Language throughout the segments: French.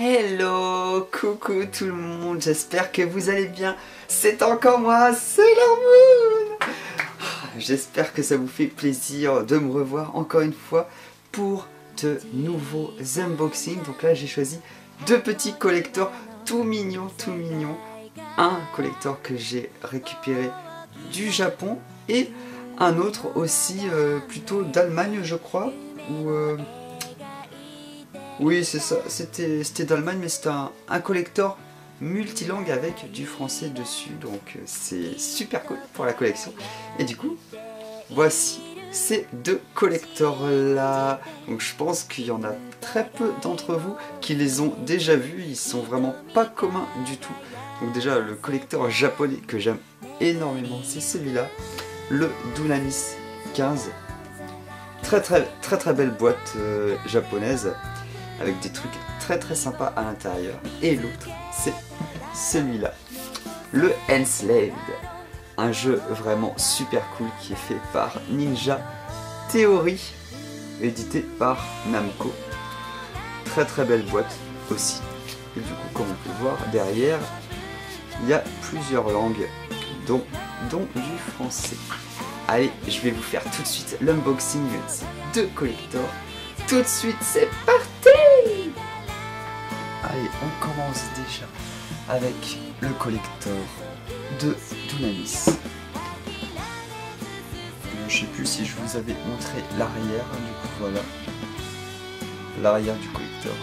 Hello, coucou tout le monde, j'espère que vous allez bien. C'est encore moi, Sailor Moon. J'espère que ça vous fait plaisir de me revoir encore une fois pour de nouveaux unboxings. Donc là j'ai choisi deux petits collecteurs tout mignons, tout mignons. Un collector que j'ai récupéré du Japon et un autre aussi plutôt d'Allemagne je crois. Oui c'est ça, c'était d'Allemagne mais c'était un collector multilangue avec du français dessus. Donc c'est super cool pour la collection. Et du coup, voici ces deux collectors là. Donc je pense qu'il y en a très peu d'entre vous qui les ont déjà vus. Ils sont vraiment pas communs du tout. Donc déjà le collector japonais que j'aime énormément, c'est celui-là, le Dunamis 15. Très belle boîte japonaise avec des trucs très sympas à l'intérieur. Et l'autre c'est celui-là, le Enslaved, un jeu vraiment super cool qui est fait par Ninja Theory, édité par Namco. Très belle boîte aussi. Et du coup, comme on peut voir derrière, il y a plusieurs langues, dont du français. Allez, je vais vous faire tout de suite l'unboxing de ces deux collectors. Tout de suite, c'est parti! Allez, on commence déjà avec le collector de Dunamis. Je sais plus si je vous avais montré l'arrière, du coup voilà, l'arrière du collector.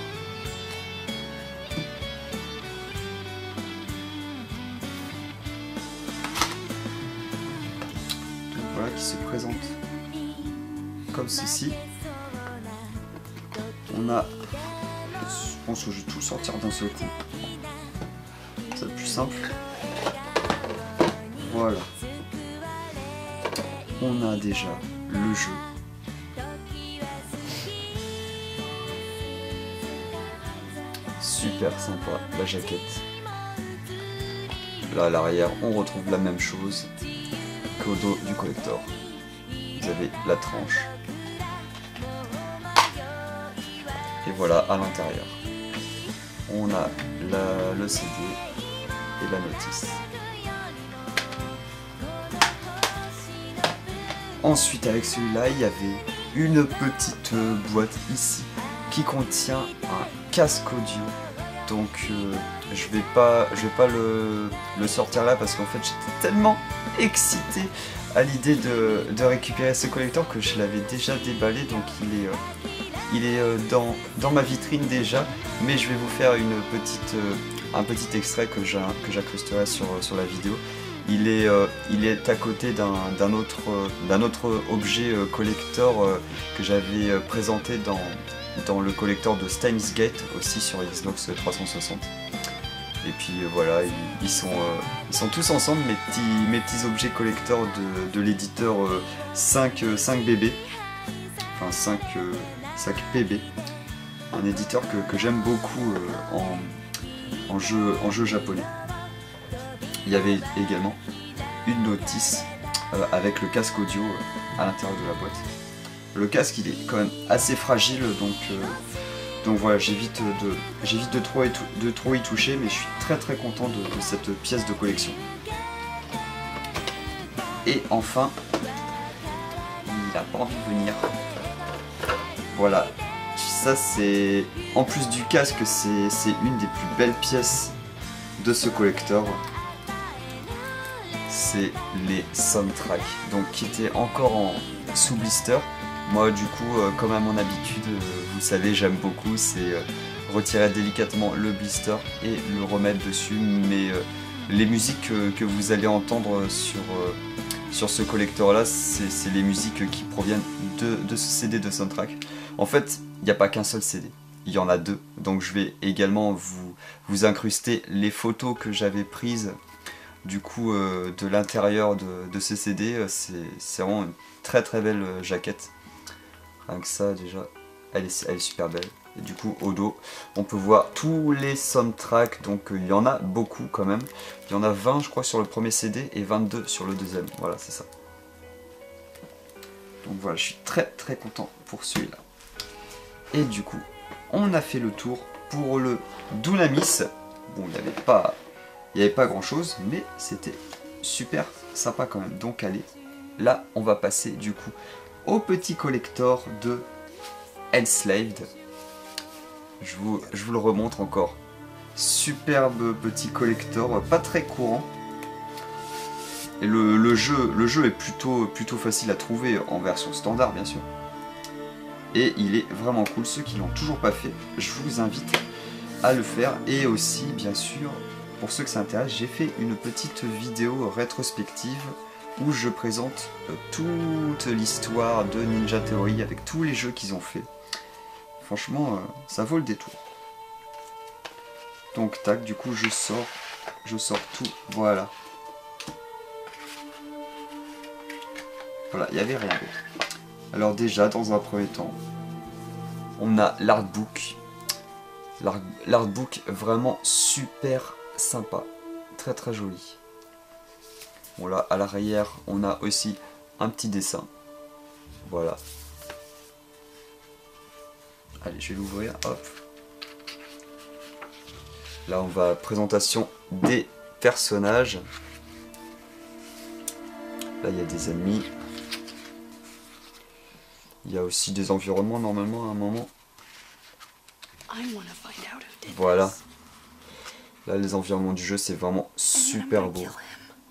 Donc voilà, qui se présente comme ceci. On a, je pense que je vais tout sortir d'un seul coup. C'est le plus simple. Voilà. On a déjà le jeu. Super sympa, la jaquette. Là à l'arrière, on retrouve la même chose qu'au dos du collector. Vous avez la tranche. Et voilà à l'intérieur. On a le CD et la notice. Ensuite avec celui-là il y avait une petite boîte ici qui contient un casque audio. Donc je vais pas le sortir là parce qu'en fait j'étais tellement excité à l'idée de récupérer ce collector que je l'avais déjà déballé. Donc il est dans ma vitrine déjà, mais je vais vous faire un petit extrait que j'incrusterai sur la vidéo. Il est à côté d'un autre objet collector que j'avais présenté dans le collector de Steins Gate, aussi sur Xbox 360. Et puis voilà, ils sont tous ensemble, mes petits objets collector de l'éditeur 5BB, enfin 5 PB, un éditeur que j'aime beaucoup en jeu japonais. Il y avait également une notice avec le casque audio à l'intérieur de la boîte. Le casque il est quand même assez fragile, donc voilà, j'évite de trop y toucher, mais je suis très content de cette pièce de collection. Et enfin, il n'a pas envie de venir. Voilà, ça c'est, en plus du casque, c'est une des plus belles pièces de ce collector. C'est les soundtracks, donc qui étaient encore sous blister. Moi du coup, comme à mon habitude, vous savez, j'aime beaucoup, c'est retirer délicatement le blister et le remettre dessus. Mais les musiques que vous allez entendre sur ce collector là, c'est les musiques qui proviennent de ce CD de soundtrack. En fait, il n'y a pas qu'un seul CD, il y en a deux. Donc je vais également vous incruster les photos que j'avais prises du coup de l'intérieur de ce CD. C'est vraiment une très belle jaquette. Rien que ça déjà, elle est super belle. Et du coup au dos, on peut voir tous les soundtracks, donc il y en a beaucoup quand même. Il y en a 20 je crois sur le premier CD et 22 sur le deuxième, voilà c'est ça. Donc voilà, je suis très content pour celui-là. Et du coup, on a fait le tour pour le Dunamis. Bon, il n'y avait pas grand chose, mais c'était super sympa quand même. Donc allez, là on va passer du coup au petit collector de Enslaved. Je vous le remontre encore. Superbe petit collector, pas très courant. Et le jeu est plutôt facile à trouver en version standard bien sûr. Et il est vraiment cool. Ceux qui l'ont toujours pas fait, je vous invite à le faire. Et aussi bien sûr, pour ceux que ça intéresse, j'ai fait une petite vidéo rétrospective où je présente toute l'histoire de Ninja Theory avec tous les jeux qu'ils ont fait. Franchement, ça vaut le détour. Donc tac, du coup je sors tout, voilà. Voilà, il n'y avait rien d'autre. Alors déjà, dans un premier temps, on a l'artbook. L'artbook vraiment super sympa, très très joli. Bon là, à l'arrière, on a aussi un petit dessin. Voilà. Allez, je vais l'ouvrir, hop. Là, on va présentation des personnages. Là, il y a des ennemis. Il y a aussi des environnements, normalement, à un moment. Voilà. Là, les environnements du jeu, c'est vraiment super beau.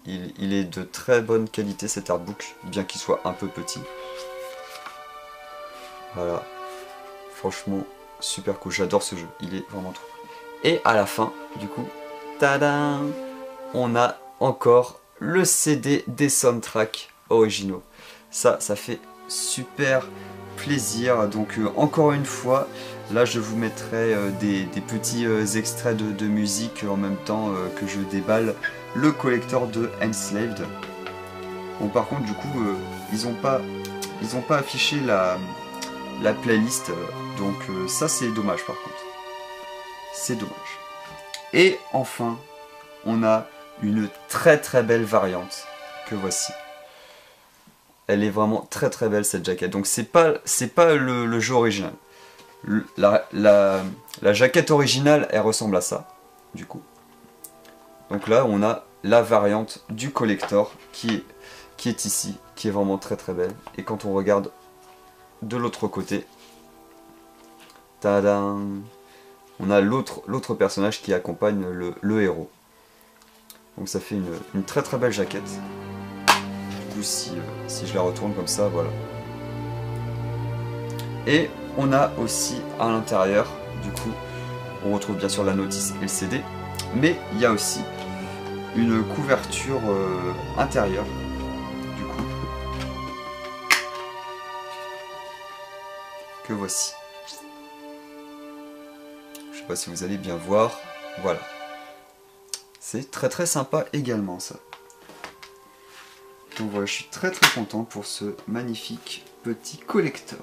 Il est de très bonne qualité, cet artbook, bien qu'il soit un peu petit. Voilà. Franchement, super cool. J'adore ce jeu. Il est vraiment trop cool. Et à la fin, du coup, tadam, on a encore le CD des soundtracks originaux. Ça fait super plaisir. Donc encore une fois, là je vous mettrai des petits extraits de musique en même temps que je déballe le collector de Enslaved. Bon, par contre, du coup, ils ont pas affiché la playlist, donc ça c'est dommage par contre. C'est dommage. Et enfin, on a une très très belle variante que voici. Elle est vraiment très très belle cette jaquette. Donc c'est pas le jeu original. La jaquette originale, elle ressemble à ça, du coup. Donc là, on a la variante du collector qui est ici, qui est vraiment très très belle. Et quand on regarde de l'autre côté, tadam, on a l'autre personnage qui accompagne le héros. Donc ça fait une très très belle jaquette. Du coup, si je la retourne comme ça, voilà. Et on a aussi à l'intérieur, du coup, on retrouve bien sûr la notice et le CD, mais il y a aussi une couverture intérieure, du coup, que voici. Je sais pas si vous allez bien voir, voilà. C'est très très sympa également ça. Donc voilà, je suis très très content pour ce magnifique petit collector.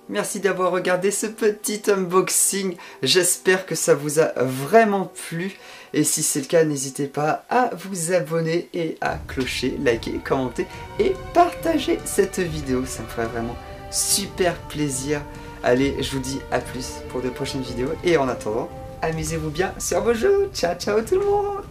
Merci d'avoir regardé ce petit unboxing, j'espère que ça vous a vraiment plu et si c'est le cas n'hésitez pas à vous abonner et à clocher, liker, commenter et partager cette vidéo, ça me ferait vraiment super plaisir. Allez, je vous dis à plus pour de prochaines vidéos et en attendant, amusez-vous bien sur vos jeux, ciao ciao tout le monde.